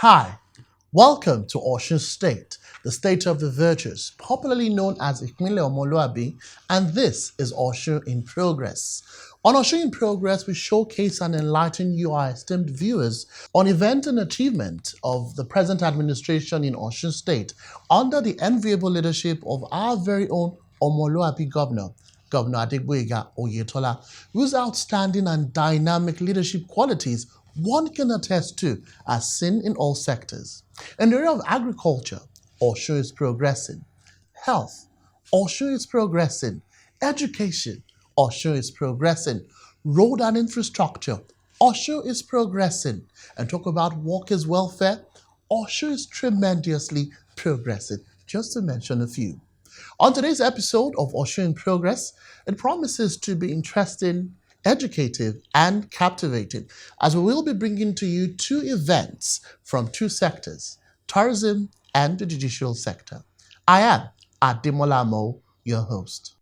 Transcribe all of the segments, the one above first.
Hi, welcome to Osun State, the state of the virtues, popularly known as Ìpínlẹ̀ Ọmọlúàbí, and this is Osun in Progress. On Osun in Progress, we showcase and enlighten you, our esteemed viewers, on event and achievement of the present administration in Osun State under the enviable leadership of our very own Ọmọlúàbí Governor, Governor Adegboyega Oyetola, whose outstanding and dynamic leadership qualities one can attest to as seen in all sectors. In the area of agriculture, Osun is progressing. Health, Osun is progressing. Education, Osun is progressing. Road and infrastructure, Osun is progressing. And talk about workers' welfare, Osun is tremendously progressing, just to mention a few. On today's episode of Osun in Progress, it promises to be interesting, educative, and captivating, as we will be bringing to you two events from two sectors, tourism and the judicial sector. I am Ademola Mo, your host.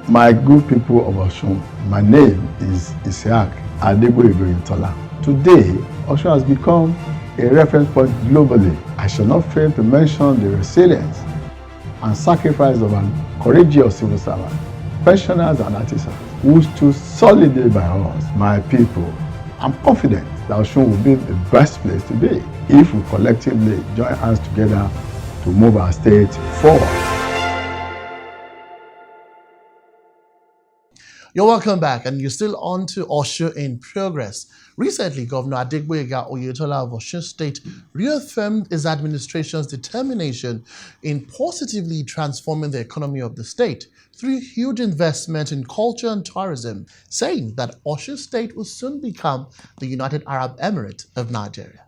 My good people of Osun, my name is Isiaq Adegboyega. Today, Osun has become a reference point globally. I shall not fail to mention the resilience and sacrifice of an courageous civil servant, pensioners and artisans who stood solidly by us. My people, I'm confident that Osun will be the best place to be if we collectively join hands together to move our state forward. You're welcome back, and you're still on to Osun in Progress. Recently, Governor Adegboyega Oyetola of Osun State reaffirmed his administration's determination in positively transforming the economy of the state through huge investment in culture and tourism, saying that Osun State will soon become the United Arab Emirates of Nigeria.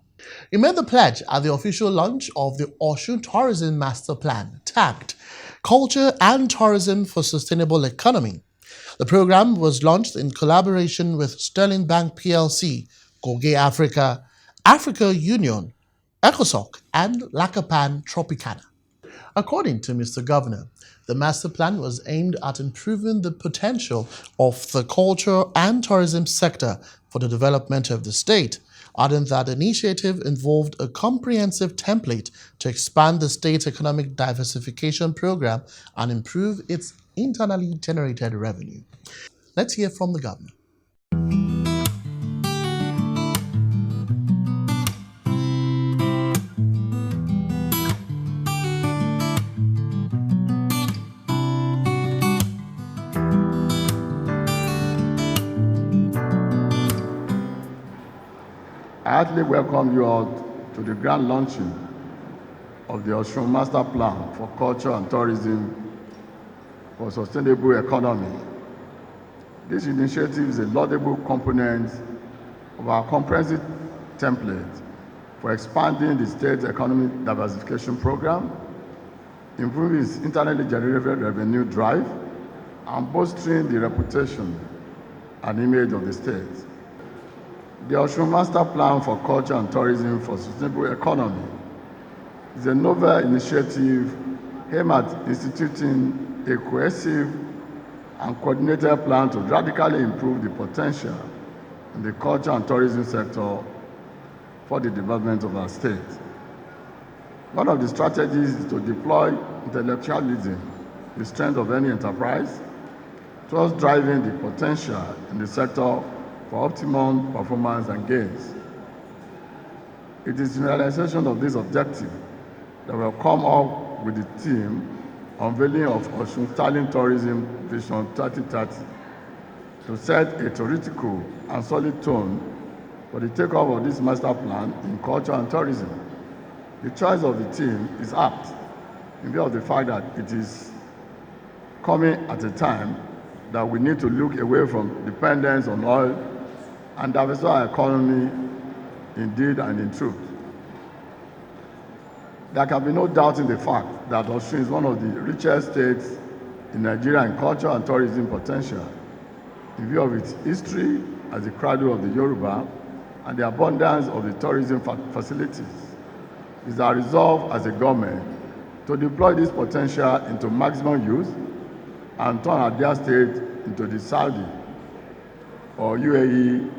He made the pledge at the official launch of the Osun Tourism Master Plan, tagged Culture and Tourism for Sustainable Economy. The program was launched in collaboration with Sterling Bank PLC, Goge Africa, Africa Union, ECOSOC, and Lakapan Tropicana. According to Mr. Governor, the master plan was aimed at improving the potential of the culture and tourism sector for the development of the state, adding that the initiative involved a comprehensive template to expand the state's economic diversification program and improve its internally generated revenue. Let's hear from the governor. I heartily welcome you all to the grand launching of the Osun Master Plan for Culture and Tourism for Sustainable Economy. This initiative is a laudable component of our comprehensive template for expanding the state's economic diversification program, improving its internally generated revenue drive, and bolstering the reputation and image of the state. The Osun Master Plan for Culture and Tourism for Sustainable Economy is a novel initiative aimed at instituting a cohesive and coordinated plan to radically improve the potential in the culture and tourism sector for the development of our state. One of the strategies is to deploy intellectualism, the strength of any enterprise, towards driving the potential in the sector for optimum performance and gains. It is in realization of this objective that we have come up with the theme unveiling of Osun Sterling Tourism Vision 2030 to set a theoretical and solid tone for the takeoff of this master plan in culture and tourism. The choice of the theme is apt in view of the fact that it is coming at a time that we need to look away from dependence on oil and diversify our economy indeed and in truth. There can be no doubt in the fact that Osun is one of the richest states in Nigeria in culture and tourism potential, in view of its history as the cradle of the Yoruba and the abundance of the tourism facilities. It is our resolve as a government to deploy this potential into maximum use and turn Adia State into the Saudi or UAE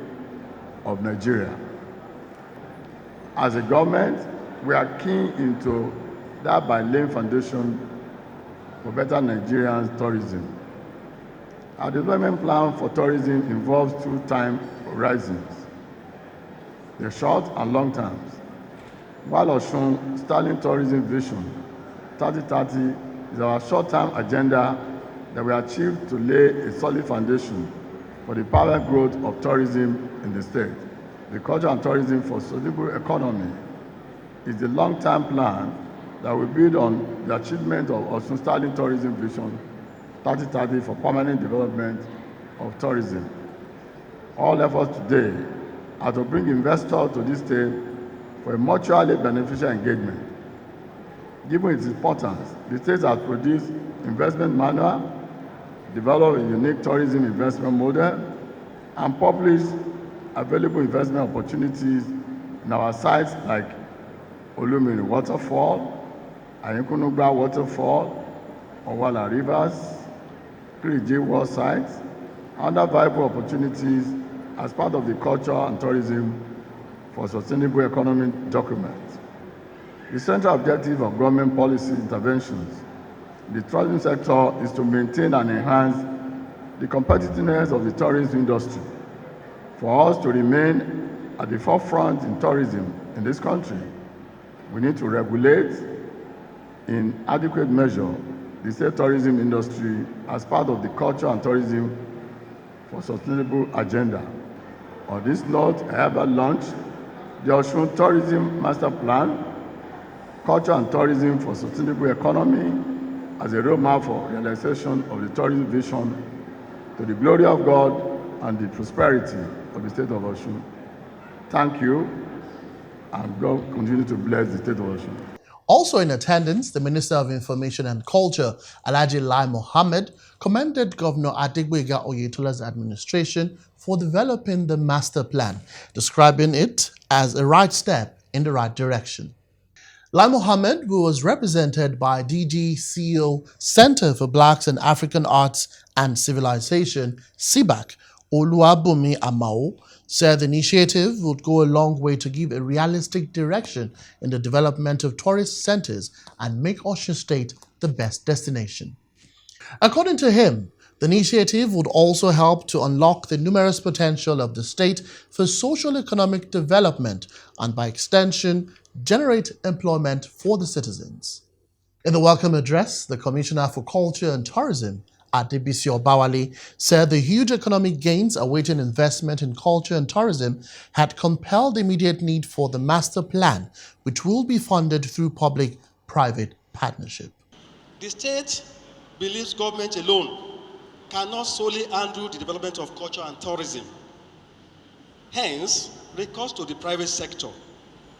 of Nigeria. As a government, we are keen into that by laying foundation for better Nigerian tourism. Our development plan for tourism involves two time horizons, the short and long terms. While Osun Sterling Tourism Vision 3030 is our short-term agenda that we achieve to lay a solid foundation for the power growth of tourism in the state. The culture and tourism for sustainable economy is the long-term plan that will build on the achievement of Osun Sterling Tourism Vision 3030 for permanent development of tourism. All efforts today are to bring investors to this state for a mutually beneficial engagement. Given its importance, the state has produced investment manual, developed a unique tourism investment model, and published available investment opportunities in our sites like Olumiri Waterfall, Ayinkunugba Waterfall, Owala Rivers, Kiriji World Sites, and other viable opportunities as part of the culture and tourism for sustainable economic document. The central objective of government policy interventions in the tourism sector is to maintain and enhance the competitiveness of the tourism industry. For us to remain at the forefront in tourism in this country, we need to regulate in adequate measure the state tourism industry as part of the culture and tourism for sustainable agenda. On this note, I have launched the Osun Tourism Master Plan, Culture and Tourism for Sustainable Economy as a roadmap for realization of the tourism vision to the glory of God and the prosperity of the state of Osun. Thank you, and God continue to bless the state of Osun. Also in attendance, the Minister of Information and Culture, Alhaji Lai Mohammed, commended Governor Adegboyega Oyetola's administration for developing the master plan, describing it as a right step in the right direction. Lai Mohammed, who was represented by DGCO Center for Blacks and African Arts and Civilization, CBAC, Oluwabumi Amao, said the initiative would go a long way to give a realistic direction in the development of tourist centers and make Osun State the best destination. According to him, the initiative would also help to unlock the numerous potential of the state for social economic development and, by extension, generate employment for the citizens. In the welcome address, the Commissioner for Culture and Tourism, Adebisi Obawale, said the huge economic gains awaiting investment in culture and tourism had compelled the immediate need for the master plan, which will be funded through public-private partnership. The state believes government alone cannot solely handle the development of culture and tourism. Hence, recourse to the private sector,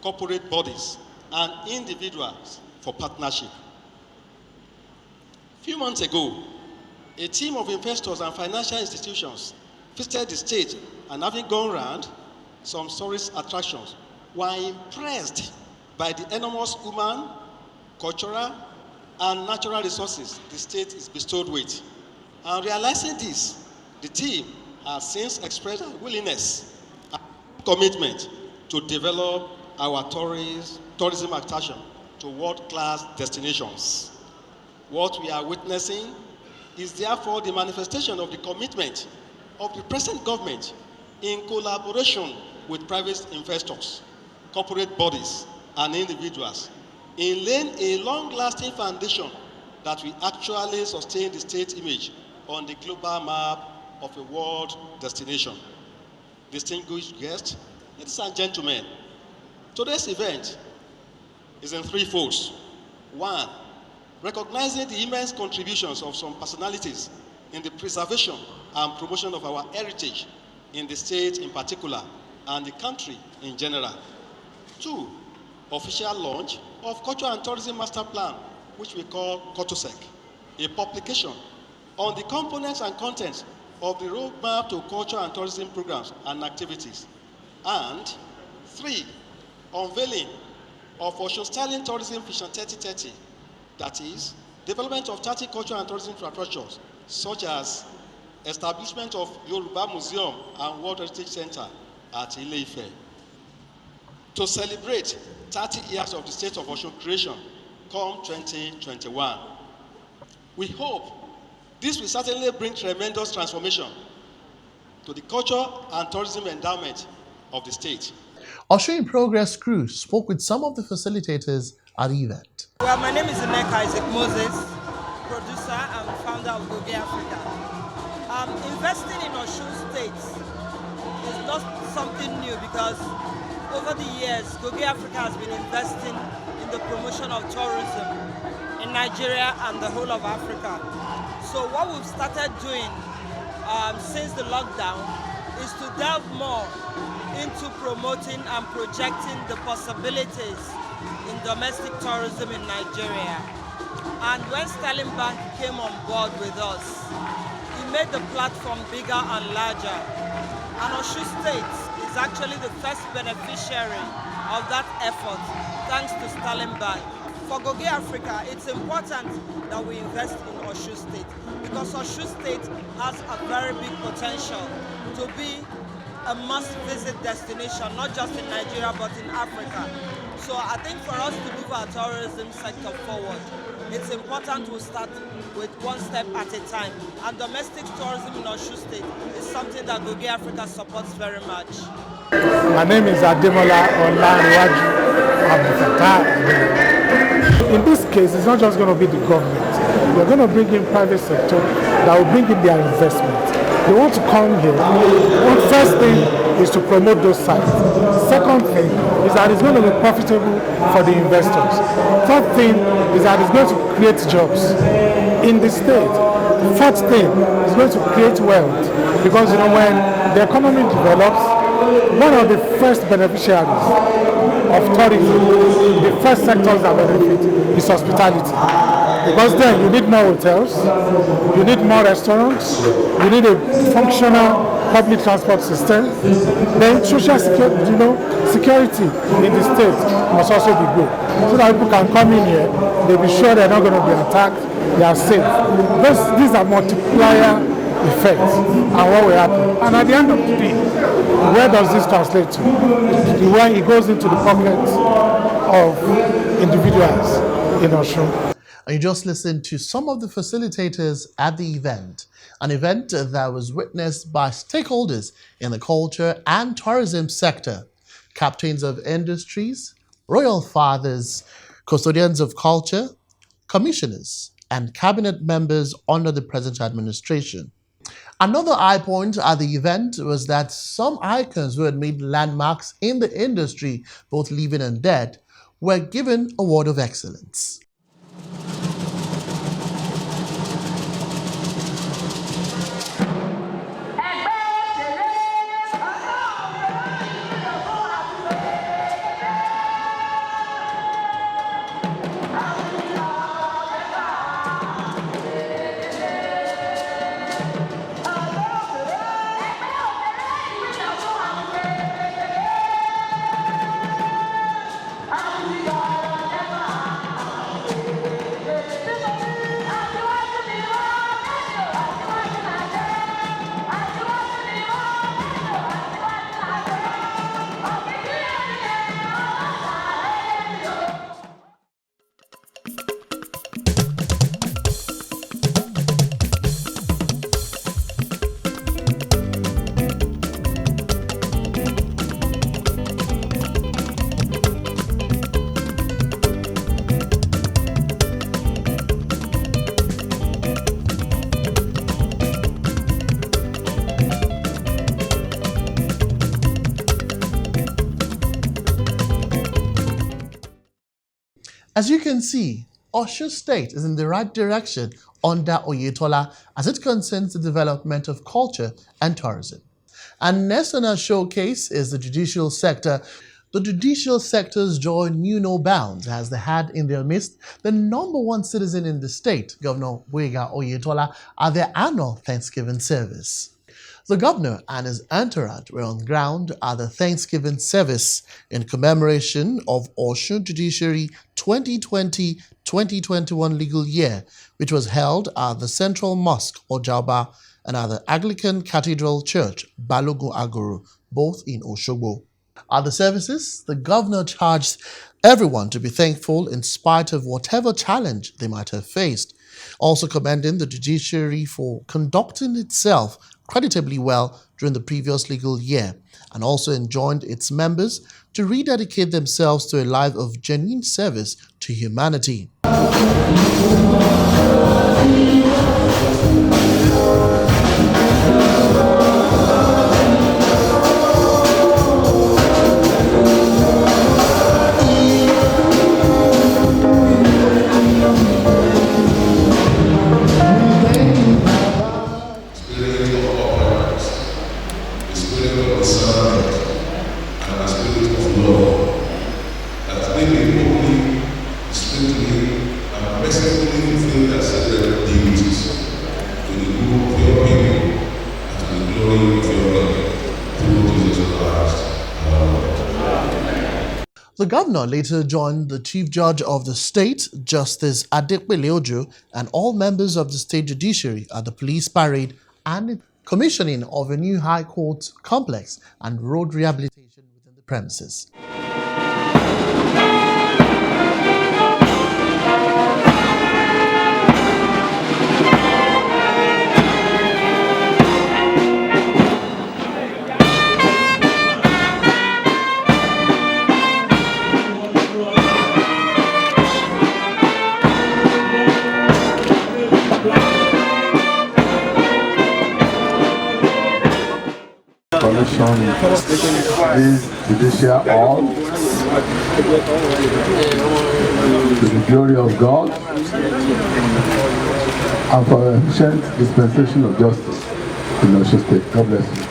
corporate bodies, and individuals for partnership. A few months ago, a team of investors and financial institutions visited the state and, having gone around some tourist attractions, were impressed by the enormous human, cultural, and natural resources the state is bestowed with. And realizing this, the team has since expressed a willingness and commitment to develop our tourism attraction to world-class destinations. What we are witnessing is therefore the manifestation of the commitment of the present government in collaboration with private investors, corporate bodies, and individuals in laying a long-lasting foundation that will actually sustain the state image on the global map of a world destination. Distinguished guests, ladies and gentlemen, today's event is in three folds. One, recognizing the immense contributions of some personalities in the preservation and promotion of our heritage in the state in particular and the country in general. Two, official launch of Culture and Tourism Master Plan, which we call CULTURSEC, a publication on the components and contents of the roadmap to culture and tourism programs and activities. And three, unveiling of Osun Styling Tourism Vision 2030, that is, development of 30 cultural and tourism infrastructures, such as establishment of Yoruba Museum and World Heritage Center at Ile-Ife. To celebrate 30 years of the state of Osun creation come 2021. We hope this will certainly bring tremendous transformation to the culture and tourism endowment of the state. Osun in Progress crew spoke with some of the facilitators at the event. Well, my name is Ineka Isaac Moses, producer and founder of Progress Africa. Investing in Osun State is not something new because over the years, Progress Africa has been investing in the promotion of tourism in Nigeria and the whole of Africa. So what we've started doing since the lockdown is to delve more into promoting and projecting the possibilities in domestic tourism in Nigeria. And when Sterling Bank came on board with us, he made the platform bigger and larger. And Osun State is actually the first beneficiary of that effort, thanks to Sterling Bank. For Progress Africa, it's important that we invest in Osun State because Osun State has a very big potential to be a must-visit destination, not just in Nigeria but in Africa. So I think for us to move our tourism sector forward, it's important to start with one step at a time. And domestic tourism in Osun State is something that Progress Africa supports very much. My name is Ademola Olaniwaju Abdulfatah. In this case, it's not just going to be the government. We're going to bring in private sector that will bring in their investment. They want to come here. One first thing is to promote those sites. Second thing is that it's going to be profitable for the investors. Third thing is that it's going to create jobs in the state. Fourth thing is going to create wealth because when the economy develops, one of the first beneficiaries of tourism, the first sectors that benefit is hospitality. Because then you need more hotels, you need more restaurants, you need a functional public transport system. Then social security in the state must also be good. So that people can come in here, they'll be sure they're not going to be attacked, they are safe. These are multiplier effects and what will happen. And at the end of the day, where does this translate to? When it goes into the pockets of individuals in Osun. And you just listened to some of the facilitators at the event, an event that was witnessed by stakeholders in the culture and tourism sector, captains of industries, royal fathers, custodians of culture, commissioners, and cabinet members under the present administration. Another high point at the event was that some icons who had made landmarks in the industry, both living and dead, were given a award of excellence. As you can see, Osun State is in the right direction under Oyetola as it concerns the development of culture and tourism. And next on our showcase is the judicial sector. The judicial sector's joy knew no bounds as they had in their midst the #1 citizen in the state, Governor Boyega Oyetola, at their annual Thanksgiving service. The governor and his entourage were on ground at the Thanksgiving service in commemoration of Osun Judiciary 2020-2021 legal year, which was held at the Central Mosque, Ojaba, and at the Anglican Cathedral Church, Balogun Agoro, both in Osogbo. At the services, the governor charged everyone to be thankful in spite of whatever challenge they might have faced, also commending the judiciary for conducting itself creditably well during the previous legal year, and also enjoined its members to rededicate themselves to a life of genuine service to humanity. The governor later joined the Chief Judge of the state, Justice Adekpele Ojo, and all members of the state judiciary at the police parade and commissioning of a new High Court complex and road rehabilitation within the premises. This judicial hall to the glory of God and for efficient dispensation of justice in Osun State. God bless you.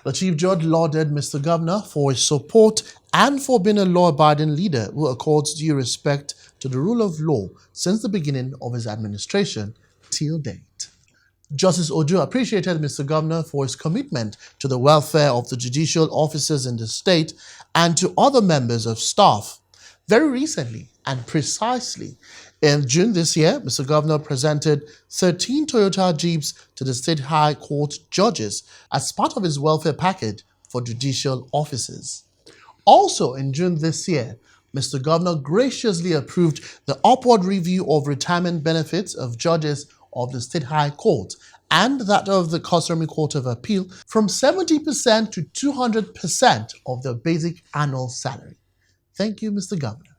The Chief Judge lauded Mr. Governor for his support and for being a law-abiding leader who accords due respect to the rule of law since the beginning of his administration till date. Justice Ojo appreciated Mr. Governor for his commitment to the welfare of the judicial officers in the state and to other members of staff. Very recently and precisely, in June this year, Mr. Governor presented 13 Toyota Jeeps to the State High Court judges as part of his welfare package for judicial officers. Also in June this year, Mr. Governor graciously approved the upward review of retirement benefits of judges of the State High Court and that of the Customary Court of Appeal from 70% to 200% of their basic annual salary. Thank you, Mr. Governor.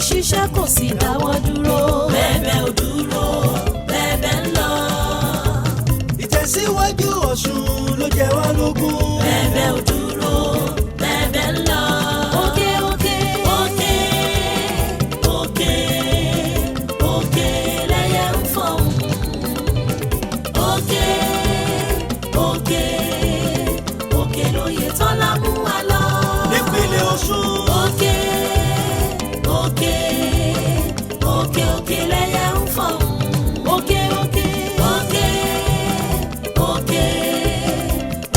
Ṣiṣẹ́ kò sí dáwọ́ dúró. Bẹ́ẹ̀bẹ́ ò dúró, bẹ́ẹ̀bẹ́ ń lọ. Ìtẹ̀síwájú Ọ̀ṣun ló jẹ wá lógún. Bẹ́ẹ̀bẹ́ ò dúró, bẹ́ẹ̀bẹ́ ń lọ. Òkè òkè òkè òkè lóye tọ́lá mú wa lọ. nípínlẹ̀ Ọ̀ṣun. òkè òkè òkè òkè lẹ́yẹ ń fọ̀hún. òkè òkè òkè òkè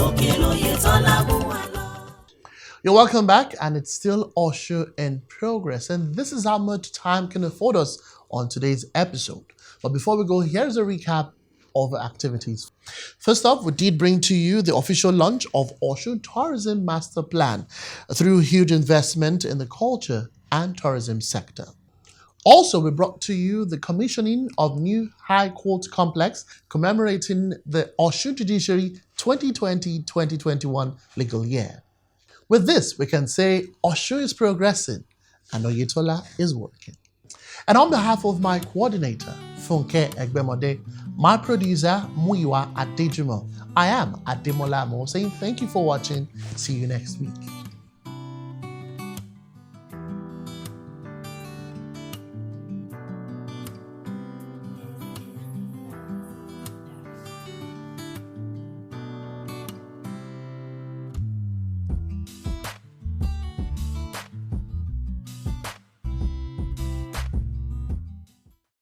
òkè lóye tọ́lá mú wa lọ. You're welcome back, and it's still Osun in progress. And this is how much time can afford us on today's episode. But before we go, here's a recap of the activities. First off, we did bring to you the official launch of Osun Tourism Master Plan through huge investment in the culture and tourism sector. Also, we brought to you the commissioning of new High Court complex commemorating the Osun Judiciary 2020-2021 legal year. With this, we can say Osun is progressing and Oyetola is working. And on behalf of my coordinator, Funke Egbemode, my producer, Muyiwa Adejumo, I am Ademola Mo, saying thank you for watching. See you next week.